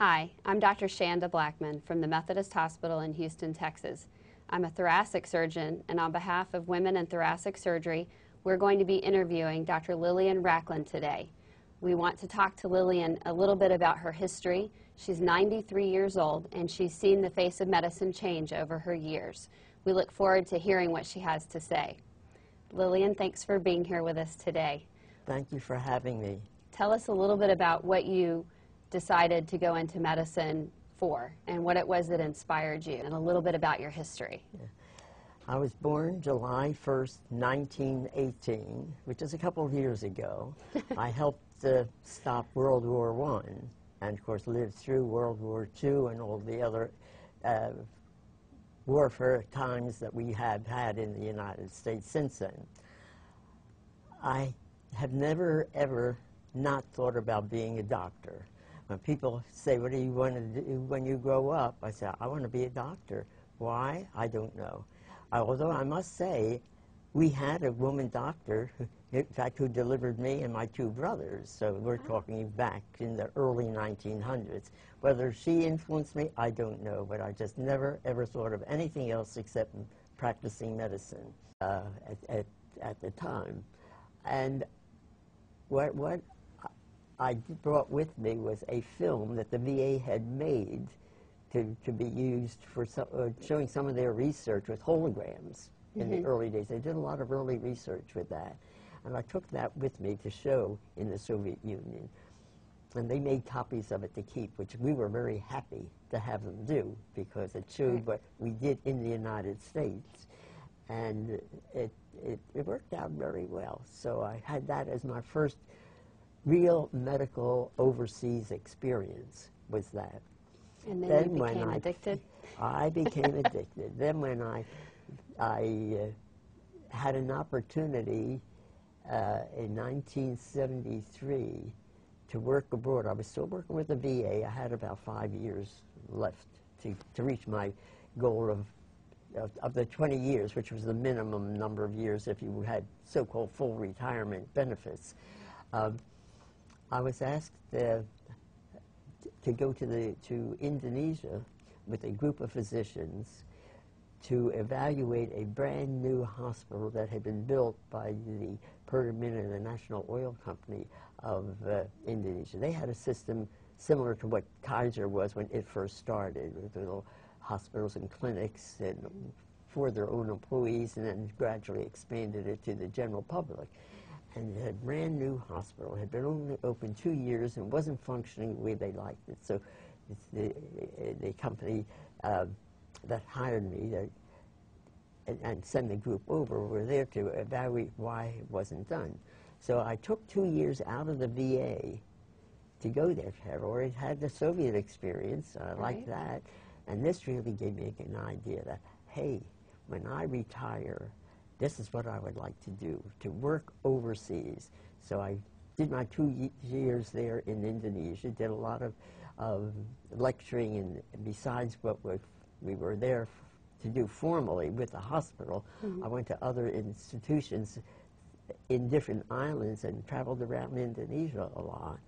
Hi, I'm Dr. Shanda Blackmon from the Methodist Hospital in Houston, Texas. I'm a thoracic surgeon, and on behalf of Women in Thoracic Surgery, we're going to be interviewing Dr. Lillian Rachlin today. We want to talk to Lillian a little bit about her history. She's 93 years old, and she's seen the face of medicine change over her years. We look forward to hearing what she has to say. Lillian, thanks for being here with us today. Thank you for having me. Tell us a little bit about what you decided to go into medicine for and what it was that inspired you, and a little bit about your history. Yeah. I was born July 1st, 1918, which is a couple of years ago. I helped stop World War I, and of course lived through World War II and all the other warfare times that we have had in the United States since then. I have never, ever not thought about being a doctor. When people say, what do you want to do when you grow up? I say, I want to be a doctor. Why? I don't know. Although I must say, we had a woman doctor, in fact, who delivered me and my two brothers. So we're talking back in the early 1900s. Whether she influenced me, I don't know. But I just never, ever thought of anything else except practicing medicine at the time. And what I brought with me was a film that the VA had made to be used for showing some of their research with holograms in the early days. They did a lot of early research with that. And I took that with me to show in the Soviet Union. And they made copies of it to keep, which we were very happy to have them do, because it showed what we did in the United States. And it worked out very well. So I had that as my first real medical overseas experience, was that. And then you became addicted? I became addicted. Then when I had an opportunity in 1973 to work abroad. I was still working with the VA. I had about 5 years left to reach my goal of the 20 years, which was the minimum number of years if you had so-called full retirement benefits. I was asked to go to Indonesia with a group of physicians to evaluate a brand new hospital that had been built by the Pertamina, the national oil company of Indonesia. They had a system similar to what Kaiser was when it first started, with little hospitals and clinics and for their own employees, and then gradually expanded it to the general public. And it had a brand new hospital. It had been only open 2 years and wasn't functioning the way they liked it. So it's the company that hired me and sent the group over were there to evaluate why it wasn't done. So I took 2 years out of the VA to go there. I already had the Soviet experience. I liked that. And this really gave me an idea that, hey, when I retire, this is what I would like to do, to work overseas. So I did my 2 years there in Indonesia, did a lot of lecturing, and besides what we were there to do formally with the hospital, I went to other institutions in different islands and traveled around Indonesia a lot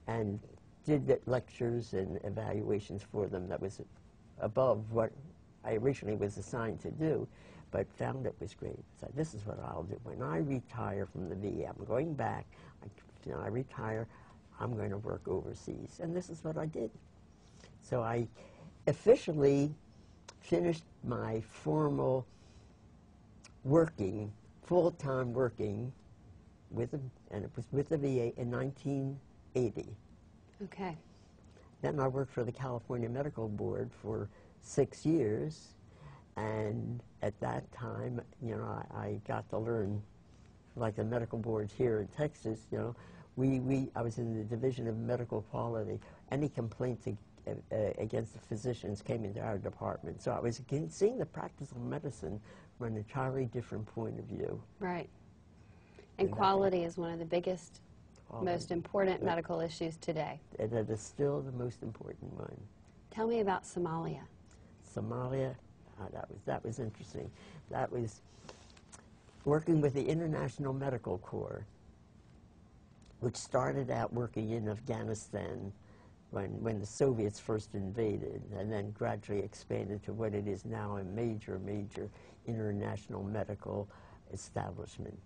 and did the lectures and evaluations for them that was above what I originally was assigned to do, but found it was great. So this is what I'll do. When I retire from the VA, I'm going back, I retire, I'm going to work overseas. And this is what I did. So I officially finished my formal working, full-time working, and it was with the VA in 1980. Okay. Then I worked for the California Medical Board for 6 years, and at that time, you know, I got to learn, like the medical boards here in Texas, you know, I was in the Division of Medical Quality. Any complaints against the physicians came into our department. So I was seeing the practice of medicine from an entirely different point of view. Right. And quality is one of the biggest, most important medical issues today. And it is still the most important one. Tell me about Somalia. Somalia, that was interesting. That was working with the International Medical Corps, which started out working in Afghanistan when the Soviets first invaded, and then gradually expanded to what it is now, a major, major international medical establishment.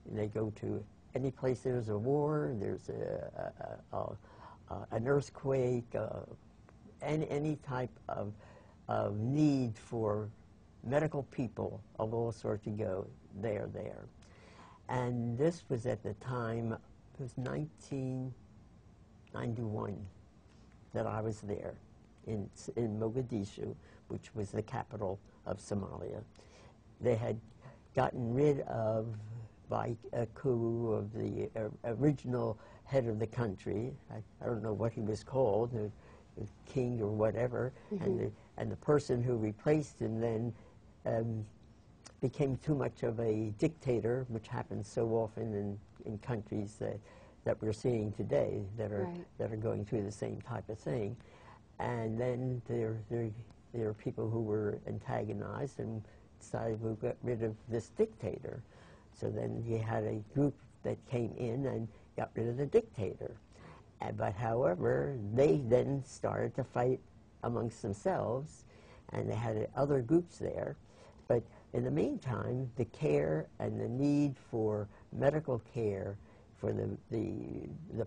And they go to any place there's a war, there's an earthquake, any type of need for medical people of all sorts to go, they're there. And this was at the time, it was 1991 that I was there in Mogadishu, which was the capital of Somalia. They had gotten rid of, by a coup of the original head of the country. I don't know what he was called, the king or whatever, and the person who replaced him then became too much of a dictator, which happens so often in countries that we're seeing today that are going through the same type of thing. And then there are people who were antagonized and decided we'll get rid of this dictator. So then you had a group that came in and got rid of the dictator. But however, they then started to fight amongst themselves, and they had other groups there. But in the meantime, the care and the need for medical care for the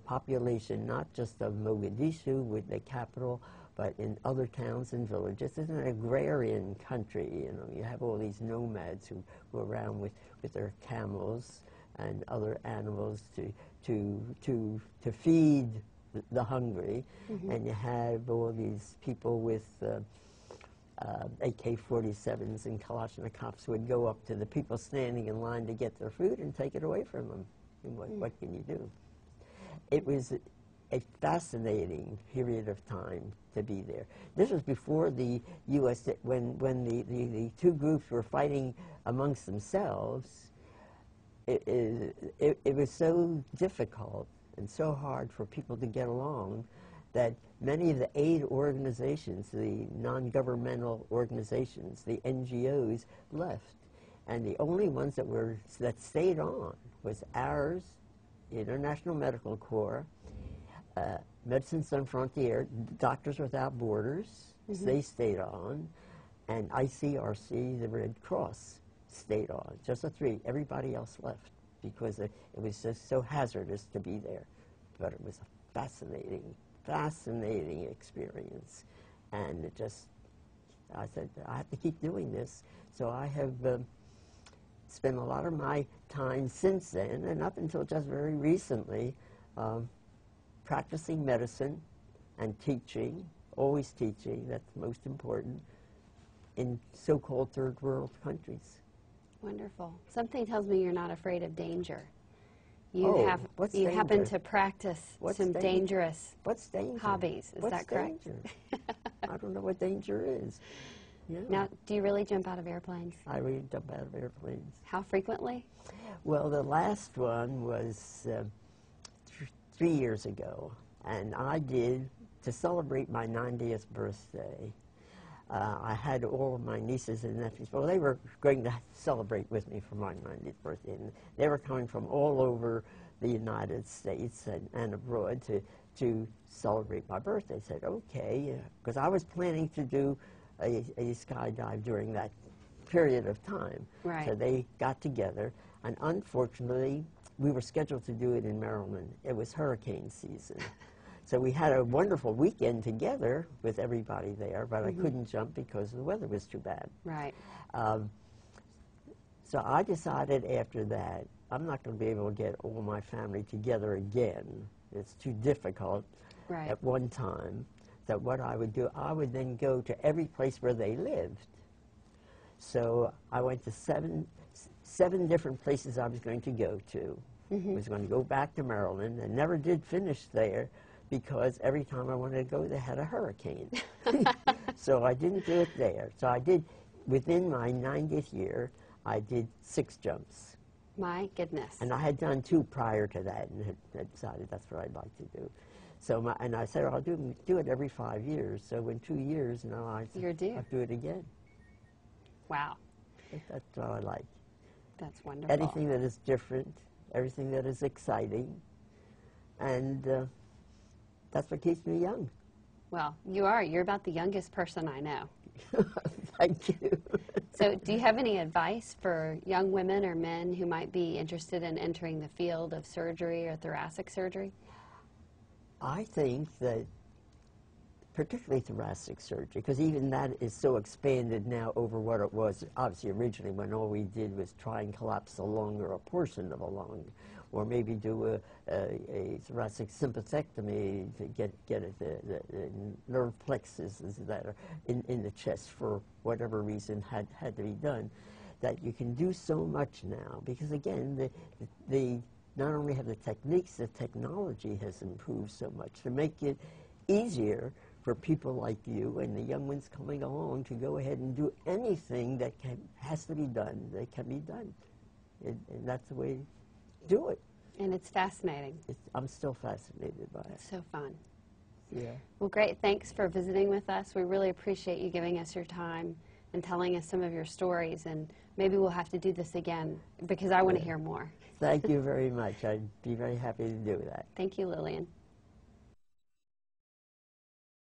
population, not just of Mogadishu, with the capital, but in other towns and villages. It's an agrarian country, you know. You have all these nomads who go around with their camels and other animals to feed the hungry, and you have all these people with AK-47s and Kalashnikovs would go up to the people standing in line to get their food and take it away from them. And what can you do? It was a fascinating period of time to be there. This was before the U.S., when the two groups were fighting amongst themselves. It was so difficult and so hard for people to get along that many of the aid organizations, the non-governmental organizations, the NGOs, left. And the only ones that stayed on was ours, the International Medical Corps, Médecins Sans Frontières, Doctors Without Borders, they stayed on, and ICRC, the Red Cross, stayed on. Just the three. Everybody else left because it was just so hazardous to be there. But it was a fascinating experience. And I said, I have to keep doing this. So I have spent a lot of my time since then, and up until just very recently, practicing medicine and teaching, always teaching, that's most important, in so-called third world countries. Wonderful. Something tells me you're not afraid of danger. You happen to practice some dangerous hobbies. Is that correct? Danger? I don't know what danger is. Yeah. Now, do you really jump out of airplanes? I really jump out of airplanes. How frequently? Well, the last one was 3 years ago, and I did, to celebrate my 90th birthday, I had all of my nieces and nephews. Well, they were going to celebrate with me for my 90th birthday, and they were coming from all over the United States and abroad to celebrate my birthday. I said, okay, because I was planning to do a skydive during that period of time. Right. So they got together, and unfortunately, we were scheduled to do it in Maryland. It was hurricane season. So we had a wonderful weekend together with everybody there, but I couldn't jump because the weather was too bad. Right. So I decided after that, I'm not going to be able to get all my family together again. It's too difficult at one time. That what I would do, I would then go to every place where they lived. So I went to seven different places I was going to go to. I was going to go back to Maryland and never did finish there because every time I wanted to go, they had a hurricane. So I didn't do it there. So I did, within my 90th year, I did 6 jumps. My goodness. And I had done 2 prior to that and had decided that's what I'd like to do. So and I said, I'll do it every 5 years. So in 2 years, I'll do it again. Wow. That's what I like. That's wonderful. Anything that is different, everything that is exciting, and that's what keeps me young. Well, you are. You're about the youngest person I know. Thank you. So do you have any advice for young women or men who might be interested in entering the field of surgery or thoracic surgery? I think that particularly thoracic surgery, because even that is so expanded now over what it was obviously originally when all we did was try and collapse a lung or a portion of a lung, or maybe do a thoracic sympathectomy to get at the nerve plexuses that are in the chest for whatever reason had to be done. That you can do so much now, because again, the not only have the techniques, the technology has improved so much to make it easier for people like you and the young ones coming along to go ahead and do anything that has to be done, that can be done. And that's the way to do it. And it's fascinating. I'm still fascinated by it. It's so fun. Yeah. Well, great. Thanks for visiting with us. We really appreciate you giving us your time and telling us some of your stories. And maybe we'll have to do this again because I want to hear more. Thank you very much. I'd be very happy to do that. Thank you, Lillian.